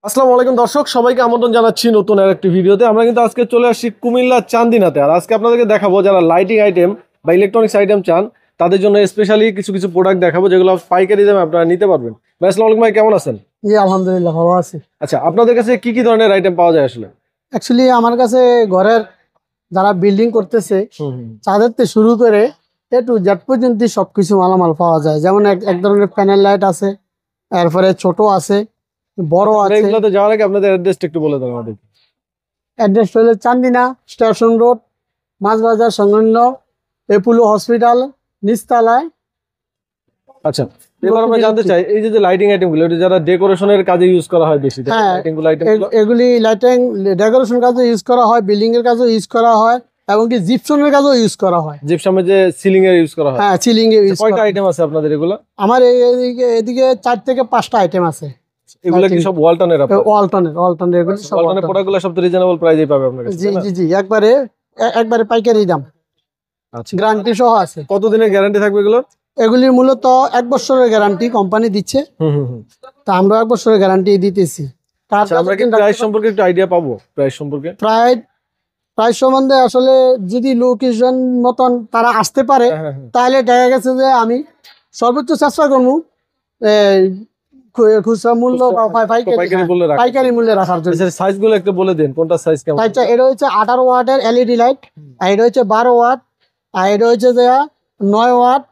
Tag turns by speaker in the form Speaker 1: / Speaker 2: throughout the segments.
Speaker 1: আসসালামু আলাইকুম দর্শক, সবাইকে আমন্ত্রণ জানাচ্ছি নতুন আরেকটি ভিডিওতে। আমরা কিন্তু আজকে চলে আসছি কুমিল্লা চান্দিনাতে। আর আজকে আপনাদেরকে দেখাবো যারা লাইটিং আইটেম বা ইলেকট্রনিক্স আইটেম চান তাদের জন্য স্পেশালি কিছু কিছু প্রোডাক্ট দেখাবো যেগুলো পাইকারি দামে আপনারা নিতে পারবেন। ভাই আসসালামু আলাইকুম, ভাই কেমন আছেন?
Speaker 2: জি আলহামদুলিল্লাহ ভালো আছি।
Speaker 1: আচ্ছা, আপনাদের কাছে কি কি ধরনের আইটেম পাওয়া যায় আসলে?
Speaker 2: অ্যাকচুয়ালি আমার কাছে ঘরের যারা বিল্ডিং করতেছে তাদের থেকে শুরু করে এ টু জেড পর্যন্ত সবকিছু মালামাল পাওয়া যায়। যেমন এক ধরনের প্যানেল লাইট আছে, এরপরে ছোট আছে, বড় আছে।
Speaker 1: এগুলোতে যাওয়ার আগে আপনাদের অ্যাড্রেসটা একটু বলে দেন আমাদের।
Speaker 2: অ্যাড্রেস হলো চান্দিনা স্টেশন রোড, মাছবাজার সংলগ্ন এপুলো হসপিটাল নিচতলায়।
Speaker 1: আচ্ছা, এবার আমরা জানতে চাই এই যে লাইটিং আইটেম গুলো যারা ডেকোরেশনের কাজে ইউজ করা হয় বেশি,
Speaker 2: এগুলি লাইটিং ডেকোরেশন কাজে ইউজ করা হয়, বিল্ডিং এর কাজে ইউজ করা হয় এবং কি জিপসনের কাজেও ইউজ করা হয়।
Speaker 1: জিপসামে যে সিলিং এ ইউজ করা হয়।
Speaker 2: হ্যাঁ, সিলিং এ ইউজ
Speaker 1: কয়টা আইটেম আছে আপনাদের এগুলো?
Speaker 2: আমার এদিকে 4 থেকে 5টা আইটেম আছে।
Speaker 1: এগুলো কি সব ওয়ালটনের?
Speaker 2: ওয়ালটনের এগুলো সব
Speaker 1: ওয়ালটনের প্রোডাক্টগুলো সব তো রিজনেবল প্রাইসেই পাবে আপনার কাছে।
Speaker 2: জি জি জি, একবারে পাইকারি দাম।
Speaker 1: আচ্ছা,
Speaker 2: গ্যারান্টি সহ আছে।
Speaker 1: কতদিনের গ্যারান্টি থাকবে এগুলো?
Speaker 2: এগুলি মূলত 1 বছরের গ্যারান্টি কোম্পানি দিচ্ছে। তা আমরা 1 বছরের গ্যারান্টি দিতেছি।
Speaker 1: আমরা কি প্রাইস সম্পর্কে একটু আইডিয়া পাবো? প্রাইস সম্পর্কে
Speaker 2: প্রাইস সম্বন্ধে আসলে যদি লোকেশন মতন তারা আসতে পারে তাহলে দেখা গেছে যে আমি সর্বোচ্চ চেষ্টা করবো খুচরা মূল্য পাইকারি মূল্যে রাখার জন্য।
Speaker 1: সাইজ গুলো একটু বলে দিন, কোনটা সাইজ কেমন?
Speaker 2: এটা হচ্ছে 18 ওয়াটের এলইডি লাইট, আর এটা হচ্ছে 12 ওয়াট, আর এটা হচ্ছে যে 9 ওয়াট,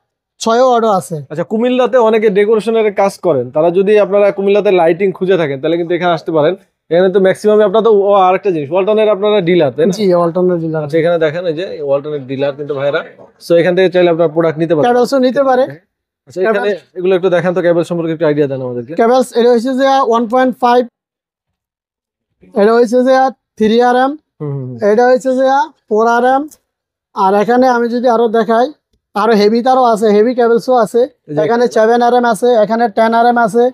Speaker 2: 6 ওয়াটও আছে।
Speaker 1: আচ্ছা, কুমিল্লাতে অনেকে ডেকোরেশনের কাজ করেন, তারা যদি আপনারা কুমিল্লাতে লাইটিং খুঁজে থাকেন তাহলে কিন্তু এখানে আসতে পারেন। এখানে তো ম্যাক্সিমাম আপনারা তো আরেকটা জিনিস ওয়ালটনের আপনারা ডিলার, তাই না?
Speaker 2: জি, ওয়ালটনের ডিলার।
Speaker 1: আচ্ছা, এখানে দেখেন এই যে ওয়ালটনের ডিলার কিন্তু ভাইরা, সো এখান থেকে চাইলে আপনারা প্রোডাক্ট নিতে পারেন।
Speaker 2: ক্যাবেলসও নিতে পারে।
Speaker 1: আচ্ছা, এখানে এগুলো একটু দেখান তো, ক্যাবেল সম্পর্কে একটু আইডিয়া দেন আমাদেরকে।
Speaker 2: ক্যাবেলস এটা হচ্ছে যে 1.5, এটা হচ্ছে যে 3RM, এটা হচ্ছে যে 4RM, আর এখানে আমি যদি আরো দেখাই আরো হেভি তারও আছে, হেভি ক্যাবেলসও আছে। এখানে 7RM আছে, এখানে 10RM আছে,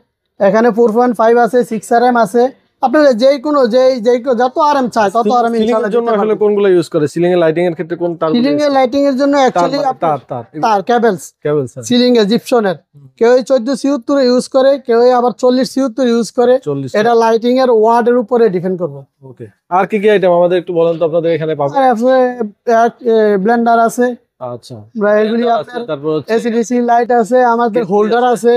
Speaker 2: এখানে 4.5 আছে, 6RM আছে। আপনারা যত আরএম চাই তত আরএম
Speaker 1: ইনশাআল্লাহ জন্য আসলে কোনগুলো ইউজ করে সিলিং এর লাইটিং এর ক্ষেত্রে? কোন তার?
Speaker 2: সিলিং এর লাইটিং এর জন্য অ্যাকচুয়ালি তার ক্যাবেলস সিলিং এ জিপসনের কেউ 1476 ইউজ করে, কেউ আবার 4076 ইউজ করে। এটা লাইটিং এর ওয়াট এর উপরে ডিপেন্ড করবে।
Speaker 1: ওকে, আর কি কি আইটেম আমাদের একটু বলেন তো আপনাদের এখানে পাবো?
Speaker 2: ব্লেন্ডার আছে।
Speaker 1: আচ্ছা,
Speaker 2: এগুলি আপনার তারপর এসিডিসি লাইট আছে, আমাদের হোল্ডার আছে।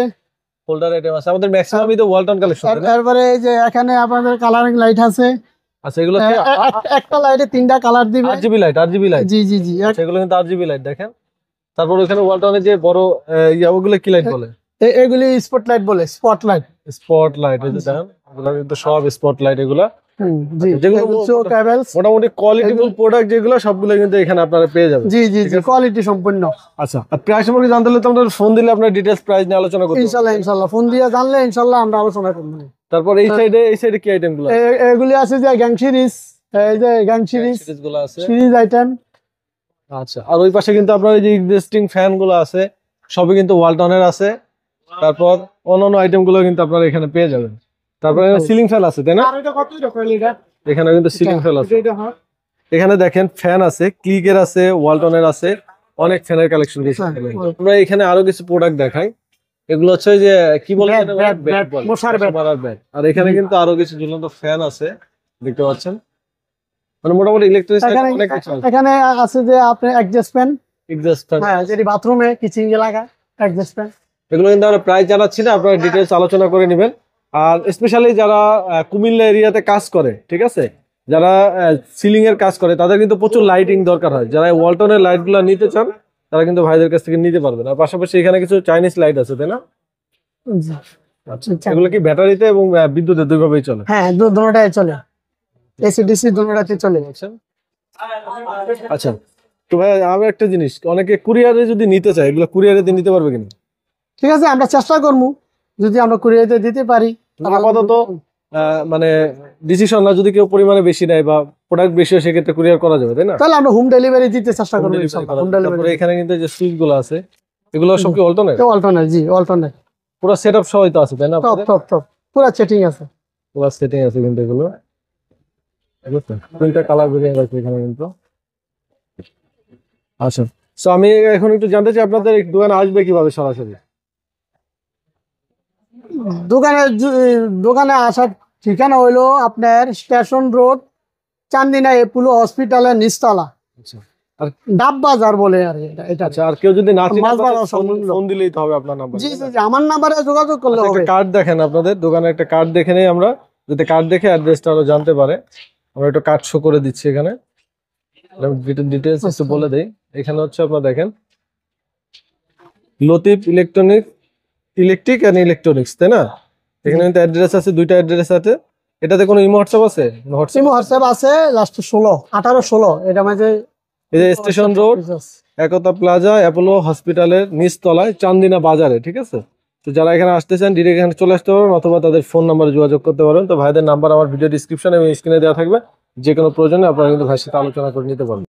Speaker 1: হোল্ডার আইটেম আছে আমাদের ম্যাক্সিমামই তো ওয়ালটন কালেকশন।
Speaker 2: তারপরে এই যে এখানে আপনাদের কালারিং লাইট আছে।
Speaker 1: আচ্ছা, এগুলো কি
Speaker 2: একটা লাইটে 3টা কালার দিবে?
Speaker 1: RGB light. জি জি জি, সেগুলো কিন্তু আরজিবি লাইট দেখেন। তারপর ওখানে ওয়ালটনের যে বড় ওগুলো কি লাইট বলে?
Speaker 2: এগুলি স্পটলাইট বলে। স্পটলাইট এই যে দেখেন, এগুলো কিন্তু সব স্পটলাইট এগুলো। যেগুলো
Speaker 1: মোটামুটি কোয়ালিটিফুল প্রোডাক্ট যেগুলো সবগুলো কিন্তু এখানে আপনারা পেয়ে যাবেন।
Speaker 2: জি জি জি, কোয়ালিটি সম্পূর্ণ।
Speaker 1: আচ্ছা, আর প্রাইস সম্পর্কে জানতে হলে তো আমাদের ফোন দিলে আপনার ডিটেইলস প্রাইস নিয়ে আলোচনা করতে
Speaker 2: পারবো। ইনশাআল্লাহ ফোন দিয়ে জানলে ইনশাআল্লাহ আমরা আলোচনা করব।
Speaker 1: তারপর এই সাইডে কি আইটেমগুলো?
Speaker 2: এগুলি আছে যে গ্যাং সিরিজ, এই যে গ্যাং সিরিজগুলো আছে, সিরিজ আইটেম।
Speaker 1: আচ্ছা, আর ওই পাশে কিন্তু আপনার এই যে এক্সিস্টিং ফ্যান গুলো আছে সবই কিন্তু ওয়ালটনের আছে। তারপর অন্যান্য আইটেম গুলো কিন্তু আপনারা এখানে পেয়ে যাবেন। তারপর সিলিং ফ্যান আছে, তাই না? এখানে কিন্তু সিলিং ফ্যান আছে। এখানে দেখেন ফ্যান আছে, ক্লিকের আছে, ওয়ালটনের আছে, অনেক ফ্যানের কালেকশন দিয়েছে। আমরা এখানে আরো কিছু প্রোডাক্ট দেখাই। এগুলো হচ্ছে যে কি বলে, মশার ব্যাট। আর এখানে কিন্তু আরো কিছু ঝুলন্ত ফ্যান আছে, দেখতে পাচ্ছেন। মানে মোটামুটি ইলেকট্রনিক্স অনেক কিছু আছে।
Speaker 2: এখানে আছে যে আপনার অ্যাডজাস্ট ফ্যান। হ্যাঁ, যেটি বাথরুমে কিচেন এ লাগা অ্যাডজাস্ট ফ্যান।
Speaker 1: এগুলো কিন্তু আমরা প্রাইস জানাচ্ছি না, আপনারা ডিটেইলস আলোচনা করে নেবেন। আর স্পেশালি যারা কুমিল্লা এরিয়াতে কাজ করে, ঠিক আছে, যারা সিলিং এর কাজ করে তাদের কিন্তু প্রচুর লাইটিং দরকার হয়। যারা ওয়ালটনের লাইট গুলো নিতে চান তারা কিন্তু ভাইদের কাছ থেকে নিতে পারবেন। আর পাশাপাশি এখানে কিছু চাইনিজ লাইট আছে, তাই না? এগুলো কি ব্যাটারিতে এবং বিদ্যুতে দুইভাবেই চলে?
Speaker 2: হ্যাঁ, দুটোটাই চলে, এসি ডিসি দুটোটাতে চলে।
Speaker 1: আচ্ছা, তো ভাই আমি একটা জিনিস, অনেকে কুরিয়ারে যদি নিতে চায় এগুলো কুরিয়ারে দিয়ে নিতে পারবে কিনা?
Speaker 2: ঠিক আছে, আমরা চেষ্টা করবো যদি আমরা কুরিয়ারে দিতে পারি।
Speaker 1: আপাতত মানে ডিসিশন না, যদি কেউ পরিমাণে বেশি নেয় বা প্রোডাক্ট বেশি হয় সেক্ষেত্রে কুরিয়ার করা যাবে, তাই না?
Speaker 2: তাহলে আমরা হোম ডেলিভারি দিতে চেষ্টা করব।
Speaker 1: তারপরে এখানে কিন্তু যে সুইচ গুলো আছে এগুলো সব কি ওয়ালটনের?
Speaker 2: ওয়ালটনের, জি ওয়ালটনের।
Speaker 1: পুরো সেটআপ সহই তো আছে, তাই না?
Speaker 2: টপ পুরো সেটিং আছে,
Speaker 1: পুরো সেটিং আছে কিন্তু এগুলো। বুঝছেন, তিনটা কালার বেরিয়ে গেছে এখানে কিন্তু। আচ্ছা, সো আমি এখন একটু জানতে চাই আপনাদের দোকানে আসবে কিভাবে সরাসরি?
Speaker 2: দোকানে আসার ঠিকানা হইলো আপনার স্টেশন রোড, চান্দিনা এপুলো হসপিটালের নিচতলা,
Speaker 1: আচ্ছা
Speaker 2: ডাব বাজার বলে আর কি এটা।
Speaker 1: আচ্ছা, আর কেউ যদি না চিনে
Speaker 2: মাছবাজার
Speaker 1: ফোন
Speaker 2: সংলগ্ন।
Speaker 1: ফোন দিলেই তো হবে আপনার নাম্বার।
Speaker 2: জি জি জি, আমার নাম্বারে যোগাযোগ করলে হবে।
Speaker 1: একটা কার্ড দেখেন, আপনাদের দোকানে একটা কার্ড দেখে নেই আমরা, যাতে কার্ড দেখে অ্যাড্রেসটা আরো জানতে পারে। আমরা একটু কার্ড শো করে দিচ্ছি এখানে, ডিটেলস একটু বলে দেই। এখানে হচ্ছে আপনার দেখেন লতিফ ইলেকট্রিক এন্ড ইলেকট্রনিক্স, তাই না? এখানে কিন্তু অ্যাড্রেস আছে, দুইটা অ্যাড্রেস আছে। এটাতে কোনো ইমো হোয়াটসঅ্যাপ আছে?
Speaker 2: সিমো হোয়াটসঅ্যাপ আছে, লাস্ট 18 এটা মাঝে।
Speaker 1: এই যে স্টেশন রোড, একতা প্লাজা, অ্যাপোলো হসপিটালের নিচতলায়, চান্দিনা বাজারে, ঠিক আছে? তো যারা এখানে আসতে চান ডিরেক্ট এখানে চলে আসতে পারবেন, অথবা তাদের ফোন নাম্বারে যোগাযোগ করতে পারবেন। তো ভাইদের নাম্বার আমার ভিডিও ডিসক্রিপশনে এবং স্ক্রিনে দেওয়া থাকবে। যে কোনো প্রয়োজনে আপনারা কিন্তু ভাইয়ের সাথে আলোচনা করে নিতে পারবেন।